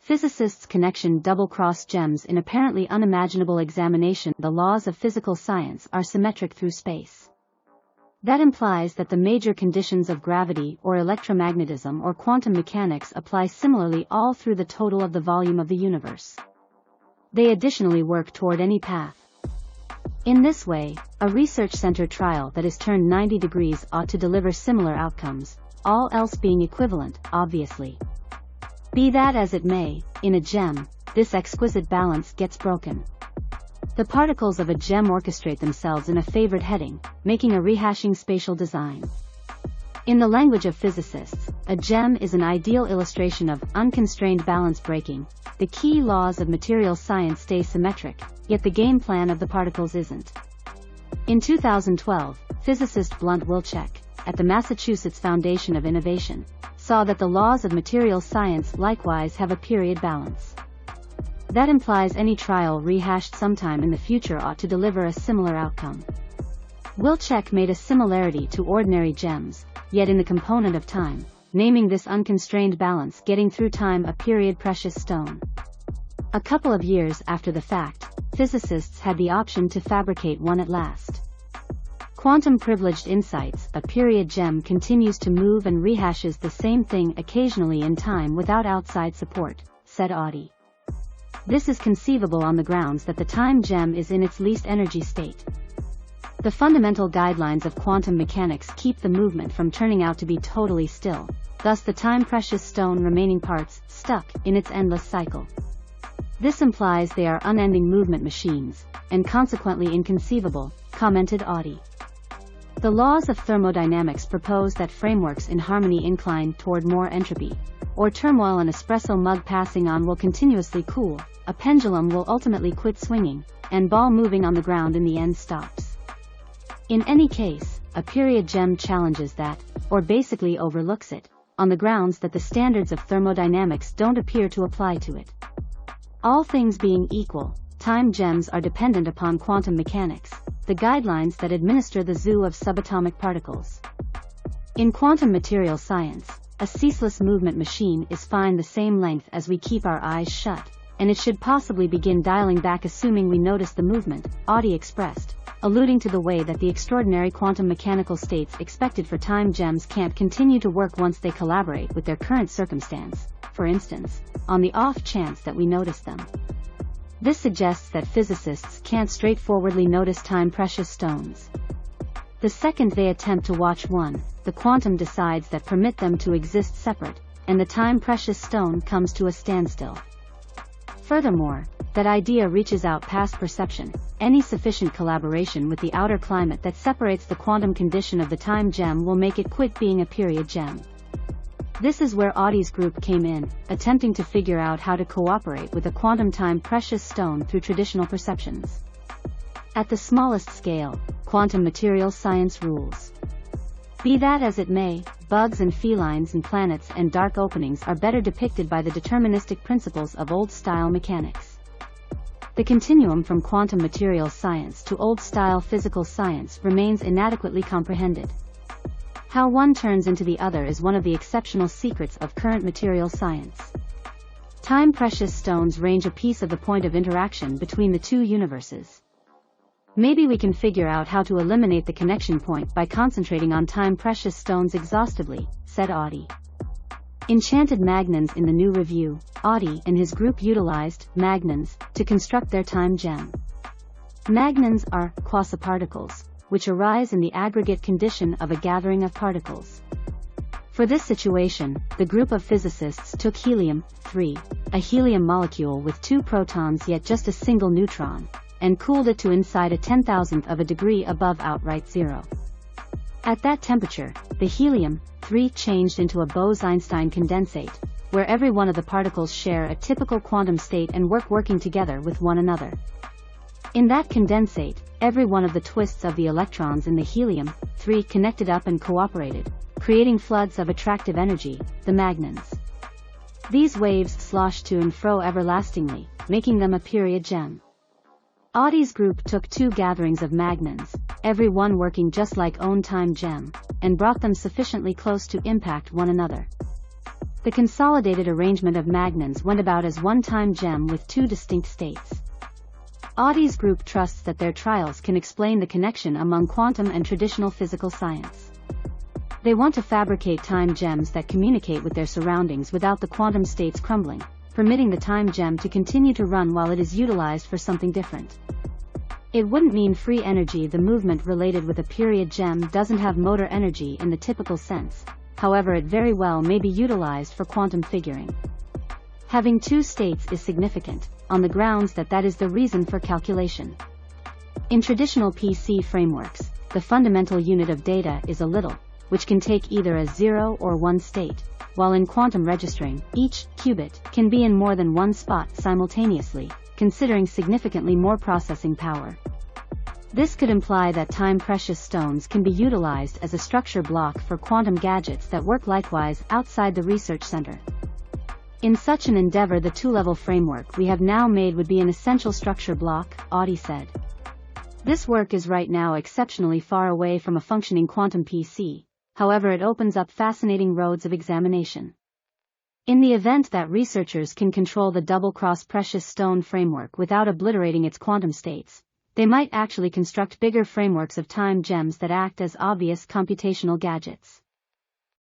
Physicists' connection double-cross gems in apparently unimaginable examination. The laws of physical science are symmetric through space. That implies that the major conditions of gravity or electromagnetism or quantum mechanics apply similarly all through the total of the volume of the universe. They additionally work toward any path. In this way, a research center trial that is turned 90 degrees ought to deliver similar outcomes, all else being equivalent, obviously. Be that as it may, in a gem, this exquisite balance gets broken. The particles of a gem orchestrate themselves in a favored heading, making a rehashing spatial design. In the language of physicists, a gem is an ideal illustration of unconstrained balance breaking. The key laws of material science stay symmetric, yet the game plan of the particles isn't. In 2012, physicist Blunt Wilczek, at the Massachusetts Foundation of Innovation, saw that the laws of material science likewise have a period balance. That implies any trial rehashed sometime in the future ought to deliver a similar outcome. Wilczek made a similarity to ordinary gems, yet in the component of time, naming this unconstrained balance getting through time a period precious stone. A couple of years after the fact, physicists had the option to fabricate one at last. Quantum privileged insights, a period gem continues to move and rehashes the same thing occasionally in time without outside support, said Audi. This is conceivable on the grounds that the time gem is in its least energy state. The fundamental guidelines of quantum mechanics keep the movement from turning out to be totally still, thus the time-precious stone remaining parts, stuck, in its endless cycle. This implies they are unending movement machines, and consequently inconceivable, commented Audi. The laws of thermodynamics propose that frameworks in harmony incline toward more entropy, or turmoil. An espresso mug passing on will continuously cool, a pendulum will ultimately quit swinging, and ball moving on the ground in the end stops. In any case, a period gem challenges that, or basically overlooks it, on the grounds that the standards of thermodynamics don't appear to apply to it. All things being equal, time gems are dependent upon quantum mechanics, the guidelines that administer the zoo of subatomic particles. In quantum material science, a ceaseless movement machine is fine the same length as we keep our eyes shut, and it should possibly begin dialing back assuming we notice the movement, Audi expressed, alluding to the way that the extraordinary quantum mechanical states expected for time gems can't continue to work once they collaborate with their current circumstance, for instance, on the off chance that we notice them. This suggests that physicists can't straightforwardly notice time-precious stones. The second they attempt to watch one, the quantum decides that permit them to exist separate, and the time-precious stone comes to a standstill. Furthermore, that idea reaches out past perception. Any sufficient collaboration with the outer climate that separates the quantum condition of the time gem will make it quit being a period gem. This is where Audi's group came in, attempting to figure out how to cooperate with a quantum time precious stone through traditional perceptions. At the smallest scale, quantum material science rules. Be that as it may, bugs and felines and planets and dark openings are better depicted by the deterministic principles of old-style mechanics. The continuum from quantum material science to old-style physical science remains inadequately comprehended. How one turns into the other is one of the exceptional secrets of current material science. Time-precious stones range a piece of the point of interaction between the two universes. Maybe we can figure out how to eliminate the connection point by concentrating on time-precious stones exhaustively, said Audi. Enchanted magnons. In the new review, Audi and his group utilized magnons to construct their time gem. Magnons are quasiparticles, which arise in the aggregate condition of a gathering of particles. For this situation, the group of physicists took helium-3, a helium molecule with 2 protons yet just a single neutron, and cooled it to inside a 10,000th of a degree above outright zero. At that temperature, the helium-3 changed into a Bose-Einstein condensate, where every one of the particles share a typical quantum state and working together with one another. In that condensate, every one of the twists of the electrons in the helium-3 connected up and cooperated, creating floods of attractive energy, the magnons. These waves sloshed to and fro everlastingly, making them a period gem. Audi's group took 2 gatherings of magnons, every one working just like own time gem, and brought them sufficiently close to impact one another. The consolidated arrangement of magnons went about as one time gem with two distinct states. Audi's group trusts that their trials can explain the connection among quantum and traditional physical science. They want to fabricate time gems that communicate with their surroundings without the quantum states crumbling, permitting the time gem to continue to run while it is utilized for something different. It wouldn't mean free energy. The movement related with a period gem doesn't have motor energy in the typical sense, however it very well may be utilized for quantum figuring. Having two states is significant, on the grounds that that is the reason for calculation. In traditional PC frameworks, the fundamental unit of data is a little, which can take either a 0 or 1 state, while in quantum registering, each qubit can be in more than one spot simultaneously, considering significantly more processing power. This could imply that time precious stones can be utilized as a structure block for quantum gadgets that work likewise outside the research center. In such an endeavor, the two-level framework we have now made would be an essential structure block, Audi said. This work is right now exceptionally far away from a functioning quantum PC, however it opens up fascinating roads of examination. In the event that researchers can control the double-cross precious stone framework without obliterating its quantum states, they might actually construct bigger frameworks of time gems that act as obvious computational gadgets.